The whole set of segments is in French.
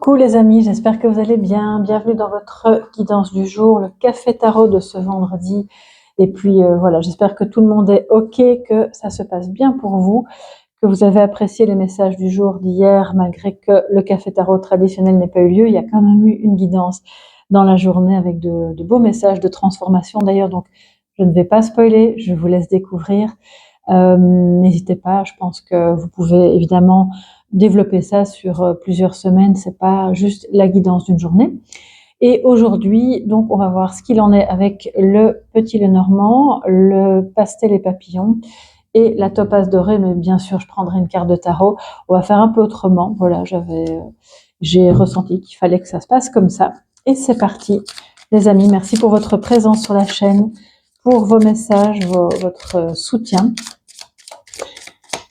Coucou les amis, j'espère que vous allez bien. Bienvenue dans votre guidance du jour, le café tarot de ce vendredi. Et puis voilà, j'espère que tout le monde est OK, que ça se passe bien pour vous, que vous avez apprécié les messages du jour d'hier, malgré que le café tarot traditionnel n'ait pas eu lieu. Il y a quand même eu une guidance dans la journée avec de beaux messages de transformation d'ailleurs. Donc je ne vais pas spoiler, je vous laisse découvrir. N'hésitez pas, je pense que vous pouvez évidemment développer ça sur plusieurs semaines, c'est pas juste la guidance d'une journée. Et aujourd'hui, donc, on va voir ce qu'il en est avec le petit Lenormand, le pastel et papillon et la topaze dorée, mais bien sûr, je prendrai une carte de tarot. On va faire un peu autrement. Voilà, j'ai ressenti qu'il fallait que ça se passe comme ça. Et c'est parti, les amis. Merci pour votre présence sur la chaîne, pour vos messages, votre soutien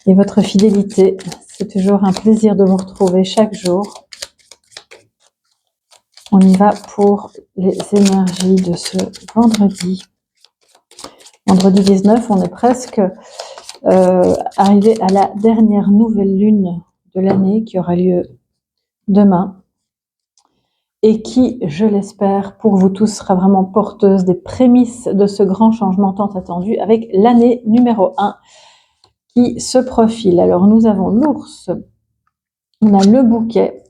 et votre fidélité. C'est toujours un plaisir de vous retrouver chaque jour. On y va pour les énergies de ce vendredi. Vendredi 19, on est presque arrivé à la dernière nouvelle lune de l'année qui aura lieu demain et qui, je l'espère, pour vous tous, sera vraiment porteuse des prémices de ce grand changement tant attendu avec l'année numéro 1 qui se profile. Alors nous avons l'ours, on a le bouquet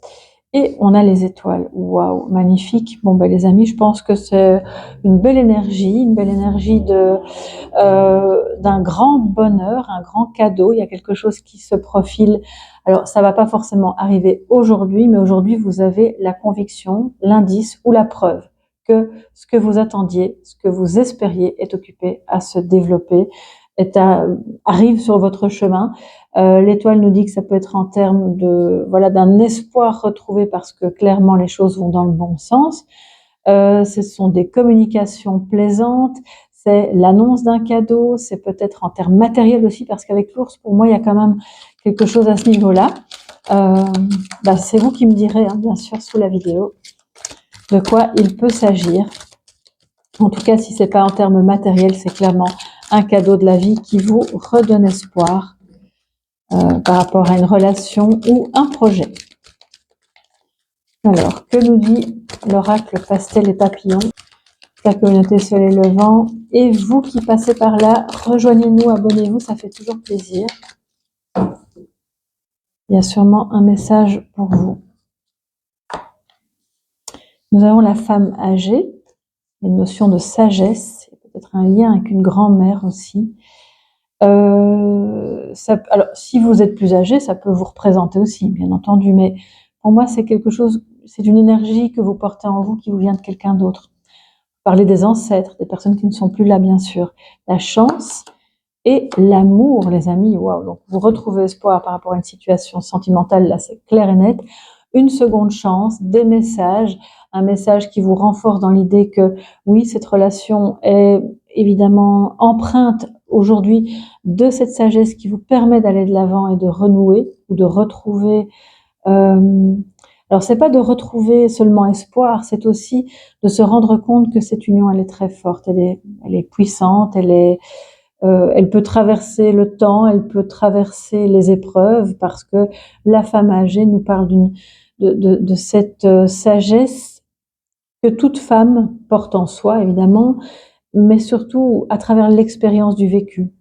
et on a les étoiles. Waouh, magnifique. Bon ben les amis, je pense que c'est une belle énergie d'un grand bonheur, un grand cadeau. Il y a quelque chose qui se profile. Alors ça va pas forcément arriver aujourd'hui, mais aujourd'hui vous avez la conviction, l'indice ou la preuve que ce que vous attendiez, ce que vous espériez est occupé à se développer, arrive sur votre chemin. L'étoile nous dit que ça peut être en termes d'un espoir retrouvé parce que clairement les choses vont dans le bon sens. Ce sont des communications plaisantes, c'est l'annonce d'un cadeau, c'est peut-être en termes matériels aussi parce qu'avec l'ours, pour moi, il y a quand même quelque chose à ce niveau-là. C'est vous qui me direz, bien sûr, sous la vidéo, de quoi il peut s'agir. En tout cas, si c'est pas en termes matériels, c'est clairement un cadeau de la vie qui vous redonne espoir par rapport à une relation ou un projet. Alors, que nous dit l'oracle pastel et papillon, la communauté Soleil Levant, et vous qui passez par là, rejoignez-nous, abonnez-vous, ça fait toujours plaisir. Il y a sûrement un message pour vous. Nous avons la femme âgée, une notion de sagesse, peut-être un lien avec une grand-mère aussi. Alors, si vous êtes plus âgé, ça peut vous représenter aussi, bien entendu, mais pour moi, c'est quelque chose, c'est une énergie que vous portez en vous qui vous vient de quelqu'un d'autre. Parler des ancêtres, des personnes qui ne sont plus là, bien sûr. La chance et l'amour, les amis, waouh. Donc, vous retrouvez espoir par rapport à une situation sentimentale, là, c'est clair et net. Une seconde chance, des messages, un message qui vous renforce dans l'idée que, oui, cette relation est évidemment empreinte aujourd'hui de cette sagesse qui vous permet d'aller de l'avant et de renouer ou de retrouver. Alors c'est pas de retrouver seulement espoir, c'est aussi de se rendre compte que cette union elle est très forte, elle est puissante, elle peut traverser le temps, elle peut traverser les épreuves parce que la femme âgée nous parle de cette sagesse que toute femme porte en soi évidemment, mais surtout à travers l'expérience du vécu.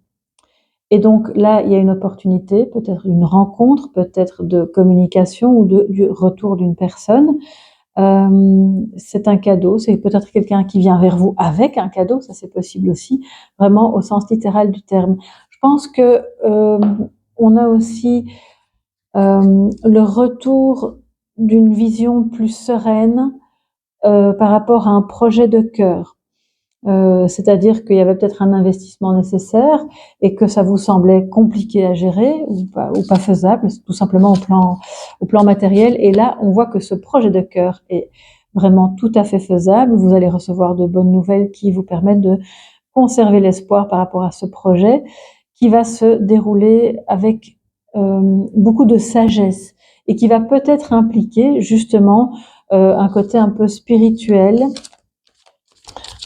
Et donc là, il y a une opportunité, peut-être une rencontre, peut-être de communication ou du retour d'une personne. C'est un cadeau, c'est peut-être quelqu'un qui vient vers vous avec un cadeau, ça c'est possible aussi, vraiment au sens littéral du terme. Je pense que on a aussi le retour d'une vision plus sereine par rapport à un projet de cœur. C'est-à-dire qu'il y avait peut-être un investissement nécessaire et que ça vous semblait compliqué à gérer ou pas faisable, tout simplement au plan matériel. Et là, on voit que ce projet de cœur est vraiment tout à fait faisable. Vous allez recevoir de bonnes nouvelles qui vous permettent de conserver l'espoir par rapport à ce projet qui va se dérouler avec beaucoup de sagesse et qui va peut-être impliquer justement un côté un peu spirituel,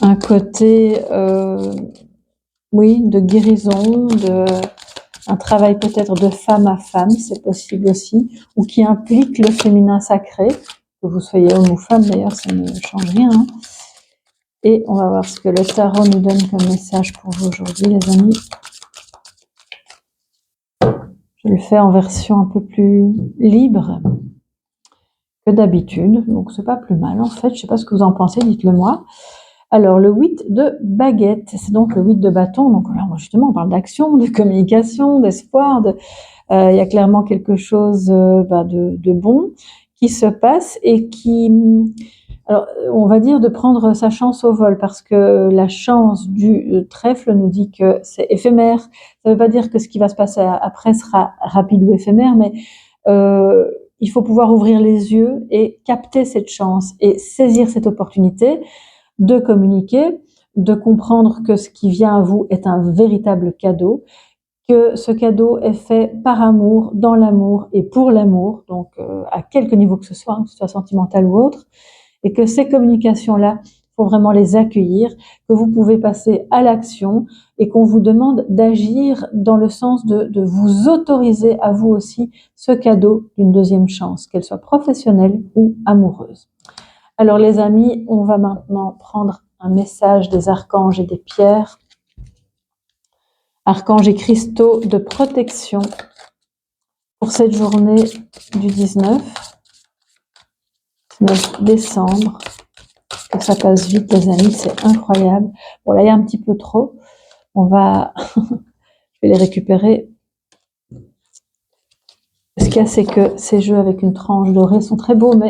un côté, de guérison, un travail peut-être de femme à femme, c'est possible aussi, ou qui implique le féminin sacré, que vous soyez homme ou femme, d'ailleurs, ça ne change rien. Hein. Et on va voir ce que le tarot nous donne comme message pour vous aujourd'hui, les amis. Je le fais en version un peu plus libre que d'habitude, donc c'est pas plus mal en fait. Je sais pas ce que vous en pensez, dites-le moi. Alors le 8 de baguette, c'est donc le 8 de bâton. Donc là, justement, on parle d'action, de communication, d'espoir. Il y a clairement quelque chose de bon qui se passe et qui, alors on va dire de prendre sa chance au vol, parce que la chance du trèfle nous dit que c'est éphémère. Ça ne veut pas dire que ce qui va se passer après sera rapide ou éphémère, mais il faut pouvoir ouvrir les yeux et capter cette chance et saisir cette opportunité de communiquer, de comprendre que ce qui vient à vous est un véritable cadeau, que ce cadeau est fait par amour, dans l'amour et pour l'amour, donc à quelque niveau que ce soit sentimental ou autre, et que ces communications-là, il faut vraiment les accueillir, que vous pouvez passer à l'action et qu'on vous demande d'agir dans le sens de vous autoriser à vous aussi ce cadeau d'une deuxième chance, qu'elle soit professionnelle ou amoureuse. Alors les amis, on va maintenant prendre un message des archanges et des pierres. Archanges et cristaux de protection pour cette journée du 19 décembre. Que ça passe vite, les amis, c'est incroyable. Bon, là, il y a un petit peu trop. Je vais les récupérer. Ce qu'il y a, c'est que ces jeux avec une tranche dorée sont très beaux, mais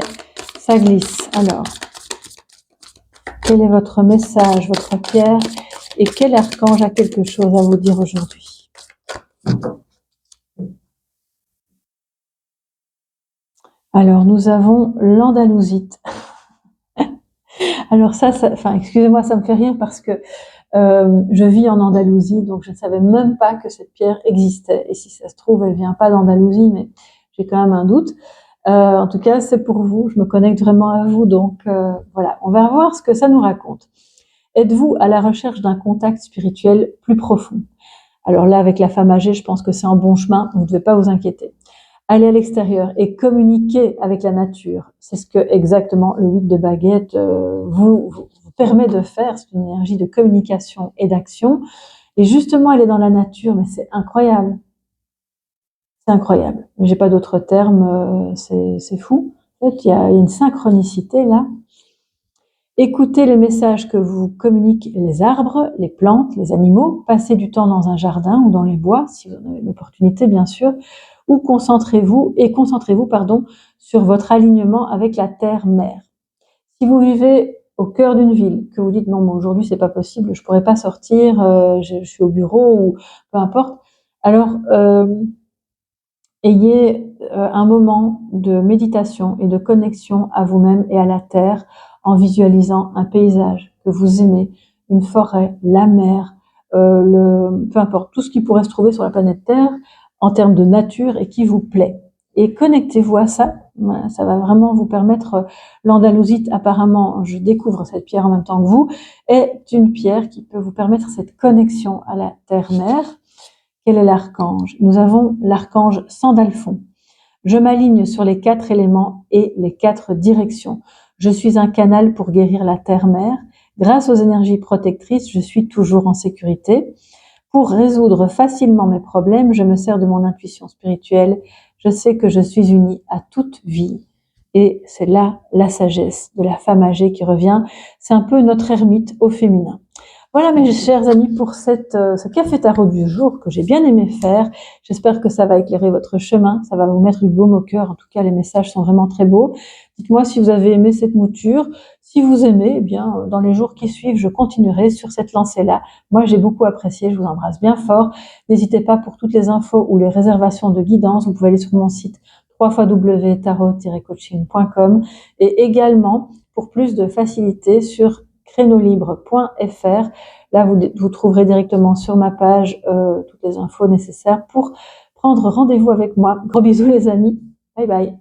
ça glisse. Alors, quel est votre message, votre pierre, et quel archange a quelque chose à vous dire aujourd'hui? Alors, nous avons l'andalusite. Alors excusez-moi, ça me fait rire parce que je vis en Andalousie, donc je ne savais même pas que cette pierre existait. Et si ça se trouve, elle vient pas d'Andalousie, mais j'ai quand même un doute. En tout cas, c'est pour vous. Je me connecte vraiment à vous, donc voilà. On va voir ce que ça nous raconte. Êtes-vous à la recherche d'un contact spirituel plus profond? Alors là, avec la femme âgée, je pense que c'est en bon chemin. Vous ne devez pas vous inquiéter. Aller à l'extérieur et communiquer avec la nature, c'est ce que exactement le 8 de baguette vous permet de faire. C'est une énergie de communication et d'action. Et justement, elle est dans la nature, mais c'est incroyable. C'est incroyable. J'ai pas d'autres termes, c'est fou. En fait, il y a une synchronicité là. Écoutez les messages que vous communiquent les arbres, les plantes, les animaux. Passez du temps dans un jardin ou dans les bois, si vous en avez l'opportunité, bien sûr. Ou concentrez-vous sur votre alignement avec la terre-mère. Si vous vivez au cœur d'une ville, que vous dites non, mais aujourd'hui c'est pas possible, je pourrais pas sortir, je suis au bureau ou peu importe, alors ayez un moment de méditation et de connexion à vous-même et à la terre en visualisant un paysage que vous aimez, une forêt, la mer, peu importe, tout ce qui pourrait se trouver sur la planète Terre en termes de nature et qui vous plaît. Et connectez-vous à ça. Ça va vraiment vous permettre. L'andalusite, apparemment, je découvre cette pierre en même temps que vous, est une pierre qui peut vous permettre cette connexion à la terre-mère. Quel est l'archange? Nous avons l'archange Sandalphon. Je m'aligne sur les 4 éléments et les 4 directions. Je suis un canal pour guérir la terre-mère. Grâce aux énergies protectrices, je suis toujours en sécurité. Pour résoudre facilement mes problèmes, je me sers de mon intuition spirituelle. Je sais que je suis unie à toute vie. Et c'est là la sagesse de la femme âgée qui revient. C'est un peu notre ermite au féminin. Voilà mes chers amis pour ce café tarot du jour que j'ai bien aimé faire. J'espère que ça va éclairer votre chemin, ça va vous mettre du baume au cœur. En tout cas, les messages sont vraiment très beaux. Dites-moi si vous avez aimé cette mouture. Si vous aimez, eh bien, dans les jours qui suivent, je continuerai sur cette lancée-là. Moi, j'ai beaucoup apprécié, je vous embrasse bien fort. N'hésitez pas pour toutes les infos ou les réservations de guidance. Vous pouvez aller sur mon site www.tarot-coaching.com et également pour plus de facilité sur créneaulibre.fr. Là, vous trouverez directement sur ma page toutes les infos nécessaires pour prendre rendez-vous avec moi. Gros bisous les amis. Bye bye.